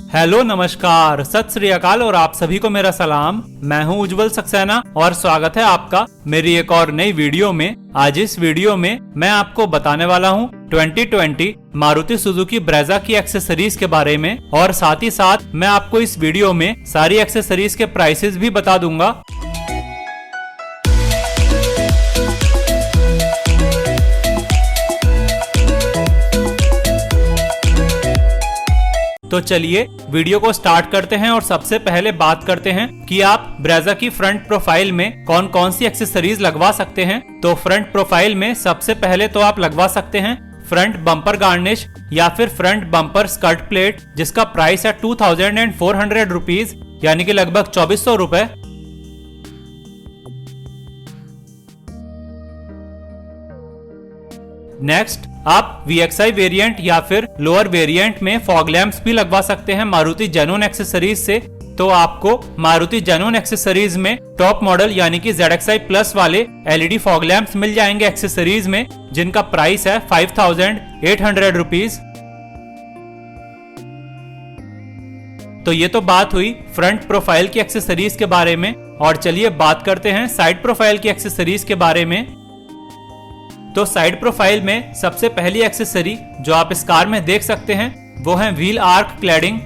Hello नमस्कार सत श्री अकाल और आप सभी को मेरा सलाम। मैं हूं उज्जवल सक्सेना और स्वागत है आपका मेरी एक और नई वीडियो में। आज इस वीडियो में मैं आपको बताने वाला हूं 2020 मारुति सुजुकी ब्रेजा की एक्सेसरीज के बारे में और साथ ही साथ मैं आपको इस वीडियो में सारी एक्सेसरीज के प्राइसेस भी बता दूंगा। तो चलिए वीडियो को स्टार्ट करते हैं और सबसे पहले बात करते हैं कि आप ब्रेजा की फ्रंट प्रोफाइल में कौन कौन सी एक्सेसरीज लगवा सकते हैं। तो फ्रंट प्रोफाइल में सबसे पहले तो आप लगवा सकते हैं फ्रंट बम्पर गार्निश या फिर फ्रंट बम्पर स्कर्ट प्लेट, जिसका प्राइस है 2400 रुपीज यानी कि लगभग 2400 रुपए। नेक्स्ट आप VXI वेरिएंट या फिर लोअर वेरिएंट में फॉग लैंप्स भी लगवा सकते हैं मारुति जेन्युइन एक्सेसरीज से। तो आपको मारुति जेन्युइन एक्सेसरीज में टॉप मॉडल यानी कि ZXI प्लस वाले LED फॉग लैंप्स मिल जाएंगे एक्सेसरीज में, जिनका प्राइस है 5800 रुपीज। तो ये तो बात हुई फ्रंट प्रोफाइल की एक्सेसरीज के बारे में, और चलिए बात करते हैं साइड प्रोफाइल की एक्सेसरीज के बारे में। तो साइड प्रोफाइल में सबसे पहली एक्सेसरी जो आप इस कार में देख सकते हैं वो है व्हील आर्क क्लैडिंग।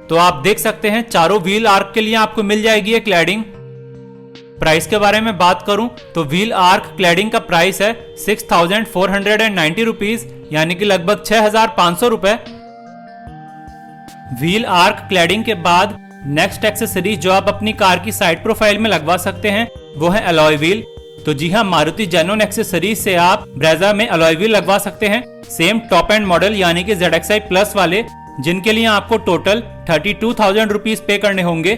तो आप देख सकते हैं चारों व्हील आर्क के लिए आपको मिल जाएगी ये क्लैडिंग। प्राइस के बारे में बात करूं तो व्हील आर्क क्लैडिंग का प्राइस है 6490 रुपीज यानी कि लगभग 6500 रुपए। व्हील आर्क क्लैडिंग के बाद नेक्स्ट एक्सेसरी जो आप अपनी कार की साइड प्रोफाइल में लगवा सकते हैं वो है अलॉय व्हील। तो जी हाँ, मारुति जेन्युइन एक्सेसरीज से आप ब्रेजा में अलॉय व्हील लगवा सकते हैं, सेम टॉप एंड मॉडल यानी कि ZXI प्लस वाले, जिनके लिए आपको टोटल 32,000 रुपीज पे करने होंगे।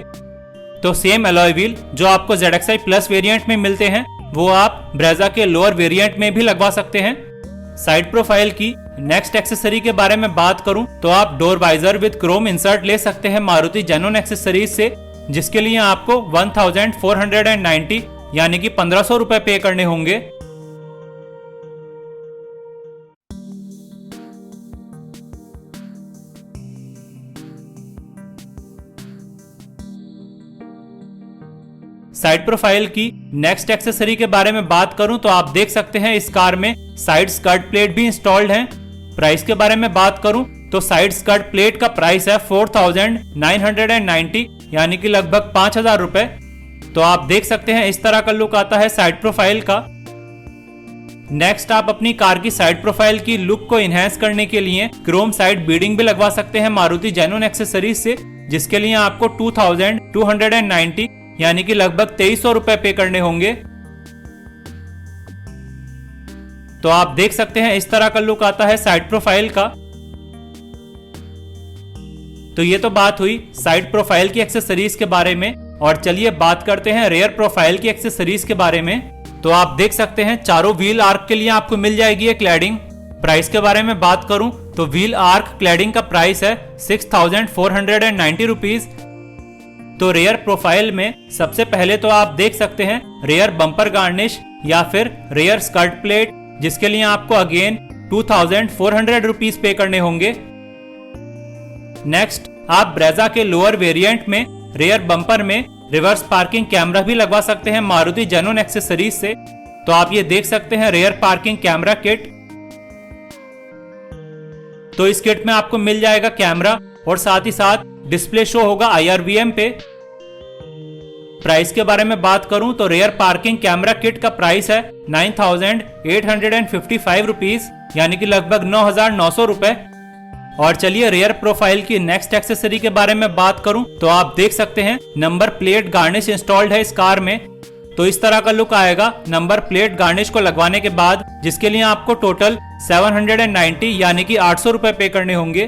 तो सेम अलॉय व्हील जो आपको ZXI प्लस वेरिएंट में मिलते हैं वो आप ब्रेजा के लोअर वेरिएंट में भी लगवा सकते हैं। साइड प्रोफाइल की नेक्स्ट एक्सेसरी के बारे में बात करूं तो आप door visor with chrome insert ले सकते हैं मारुति जेन्युइन एक्सेसरीज से, जिसके लिए आपको 1490 यानी कि 1500 रुपए पे करने होंगे। साइड प्रोफाइल की नेक्स्ट एक्सेसरी के बारे में बात करूं तो आप देख सकते हैं इस कार में साइड स्कर्ट प्लेट भी इंस्टॉल्ड है। प्राइस के बारे में बात करूं तो साइड स्कर्ट प्लेट का प्राइस है 4990 यानी कि लगभग 5000 रुपए। तो आप देख सकते हैं इस तरह का लुक आता है साइड प्रोफाइल का। नेक्स्ट आप अपनी कार की साइड प्रोफाइल की लुक को इनहेंस करने के लिए क्रोम साइड बीडिंग भी लगवा सकते हैं मारुति जेन्युइन एक्सेसरीज से, जिसके लिए आपको 2290 यानी कि लगभग 2300 रुपए पे करने होंगे। तो आप देख सकते हैं इस तरह का लुक आता है साइड प्रोफाइल का। तो ये तो बात हुई साइड प्रोफाइल की एक्सेसरीज के बारे में, और चलिए बात करते हैं रेयर प्रोफाइल की एक्सेसरीज के बारे में। तो आप देख सकते हैं चारों व्हील आर्क के लिए आपको मिल जाएगी ये क्लैडिंग। प्राइस के बारे में बात करूं तो व्हील आर्क क्लैडिंग का प्राइस है 6490 रुपीज। तो रेयर प्रोफाइल में सबसे पहले तो आप देख सकते हैं रेयर बम्पर गार्निश या फिर रेयर स्कर्ट प्लेट, जिसके लिए आपको अगेन 2400 रुपीज पे करने होंगे। नेक्स्ट आप ब्रेजा के लोअर वेरिएंट में रेयर बम्पर में रिवर्स पार्किंग कैमरा भी लगवा सकते हैं मारुति जेन्युइन एक्सेसरीज से। तो आप ये देख सकते हैं रेयर पार्किंग कैमरा किट। तो इस किट में आपको मिल जाएगा कैमरा और साथ ही साथ डिस्प्ले शो होगा IRVM पे। प्राइस के बारे में बात करूं तो रेयर पार्किंग कैमरा किट का प्राइस है 9855 रुपीज यानी कि लगभग 9900 रुपए। और चलिए रेयर प्रोफाइल की नेक्स्ट एक्सेसरी के बारे में बात करूं तो आप देख सकते हैं नंबर प्लेट गार्निश इंस्टॉल्ड है इस कार में। तो इस तरह का लुक आएगा नंबर प्लेट गार्निश को लगवाने के बाद, जिसके लिए आपको टोटल 790 यानी कि 800 रुपए पे करने होंगे।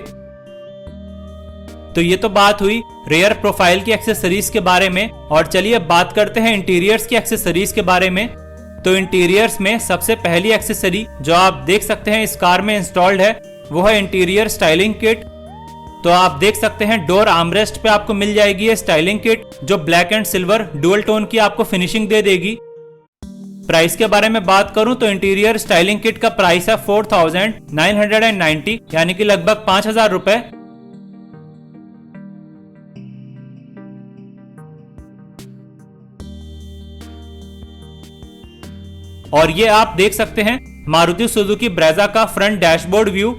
तो ये तो बात हुई रेयर प्रोफाइल की एक्सेसरीज के बारे में, और चलिए बात करते हैं इंटीरियर्स की एक्सेसरीज के बारे में। तो इंटीरियर्स में सबसे पहली एक्सेसरी जो आप देख सकते हैं इस कार में इंस्टॉल्ड है वो है इंटीरियर स्टाइलिंग किट। तो आप देख सकते हैं डोर आर्मरेस्ट पे आपको मिल जाएगी ये स्टाइलिंग किट, जो black and silver dual tone की आपको फिनिशिंग दे देगी। प्राइस के बारे में बात करूं तो इंटीरियर स्टाइलिंग किट का प्राइस है 4990 यानी कि लगभग 5000 रुपए। और ये आप देख सकते हैं मारुति सुजुकी ब्रेजा का front dashboard view.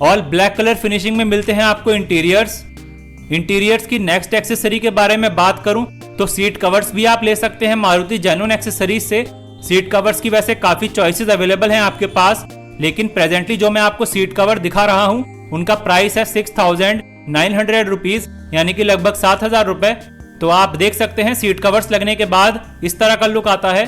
All black colour finishing में मिलते हैं आपको इंटीरियर्स की नेक्स्ट एक्सेसरी के बारे में बात करूं तो सीट कवर्स भी आप ले सकते हैं मारुति जेन्युइन एक्सेसरीज से। सीट कवर्स की वैसे काफी चॉइसेस अवेलेबल हैं आपके पास, लेकिन प्रेजेंटली जो मैं आपको सीट कवर दिखा रहा हूं उनका प्राइस है 6,900 रुपीज, यानी कि लगभग 7,000 रुपए। तो आप देख सकते हैं सीट कवर्स लगने के बाद इस तरह का लुक आता है।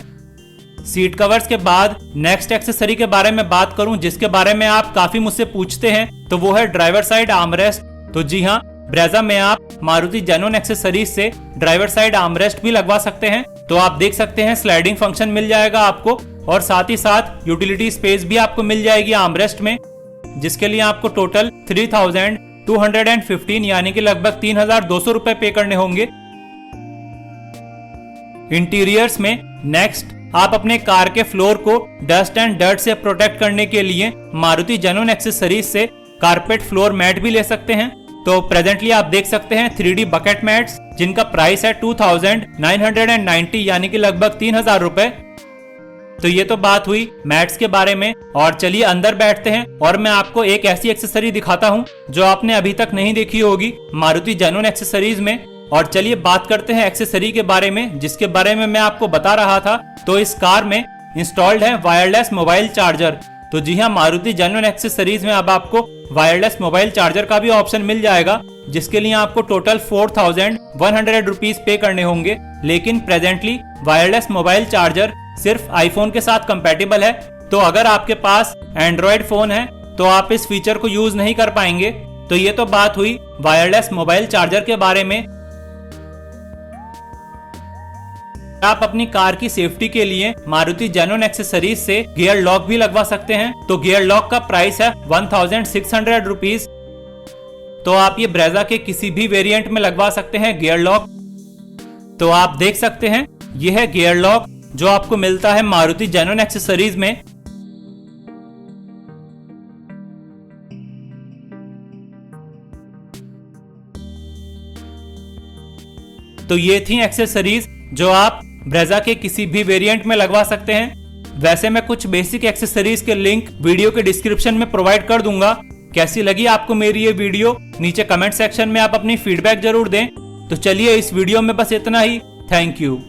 सीट कवर्स के बाद नेक्स्ट एक्सेसरी के बारे में बात करूं जिसके बारे में आप काफी मुझसे पूछते हैं तो वो है ड्राइवर साइड आर्मरेस्ट। तो जी हाँ, ब्रेजा में आप मारुति जेन्युइन एक्सेसरीज से ड्राइवर साइड आर्मरेस्ट भी लगवा सकते हैं। तो आप देख सकते हैं स्लाइडिंग फंक्शन मिल जाएगा आपको और साथ ही साथ यूटिलिटी स्पेस भी आपको मिल जाएगी आर्मरेस्ट में, जिसके लिए आपको टोटल 3,215 यानी कि लगभग 3,200 रुपए पे करने होंगे। इंटीरियर्स में नेक्स्ट आप अपने कार के फ्लोर को डस्ट एंड डर्ट से प्रोटेक्ट करने के लिए मारुति जेन्युइन एक्सेसरीज से कारपेट फ्लोर मैट भी ले सकते हैं। तो प्रेजेंटली आप देख सकते हैं 3D बकेट मैट्स जिनका प्राइस है 2,990 यानी कि लगभग 3,000 रुपए। तो ये तो बात हुई मैट्स के बारे में, और चलिए अंदर बैठते हैं और मैं आपको एक ऐसी एक्सेसरी दिखाता हूं जो आपने अभी तक नहीं देखी होगी मारुति जेन्युइन एक्सेसरीज में। और चलिए बात करते हैं एक्सेसरी के बारे में जिसके बारे में मैं आपको बता रहा था। तो इस कार में इंस्टॉल्ड है वायरलेस मोबाइल चार्जर। तो जी हाँ, मारुति जेन्युइन एक्सेसरीज में अब आपको वायरलेस मोबाइल चार्जर का भी ऑप्शन मिल जाएगा, जिसके लिए आपको टोटल 4,100 रुपीज पे करने होंगे। लेकिन प्रेजेंटली वायरलेस मोबाइल चार्जर सिर्फ आईफोन के साथ कंपैटिबल है, तो अगर आपके पास एंड्रॉयड फोन है तो आप इस फीचर को यूज नहीं कर पाएंगे। तो ये तो बात हुई वायरलेस मोबाइल चार्जर के बारे में। आप अपनी कार की सेफ्टी के लिए मारुति जेन्युइन एक्सेसरीज से गियर लॉक भी लगवा सकते हैं। तो गियर लॉक का प्राइस है 1,600 रुपीज। तो आप ये ब्रेजा के किसी भी वेरिएंट में लगवा सकते हैं गियर लॉक। तो आप देख सकते हैं ये है गियर लॉक जो आपको मिलता है मारुति जेन्युइन एक्सेसरीज में। तो ये थी एक्सेसरीज जो आप ब्रेजा के किसी भी वेरिएंट में लगवा सकते हैं। वैसे मैं कुछ बेसिक एक्सेसरीज के लिंक वीडियो के डिस्क्रिप्शन में प्रोवाइड कर दूंगा। कैसी लगी आपको मेरी ये वीडियो नीचे कमेंट सेक्शन में आप अपनी फीडबैक जरूर दें। तो चलिए इस वीडियो में बस इतना ही। Thank you.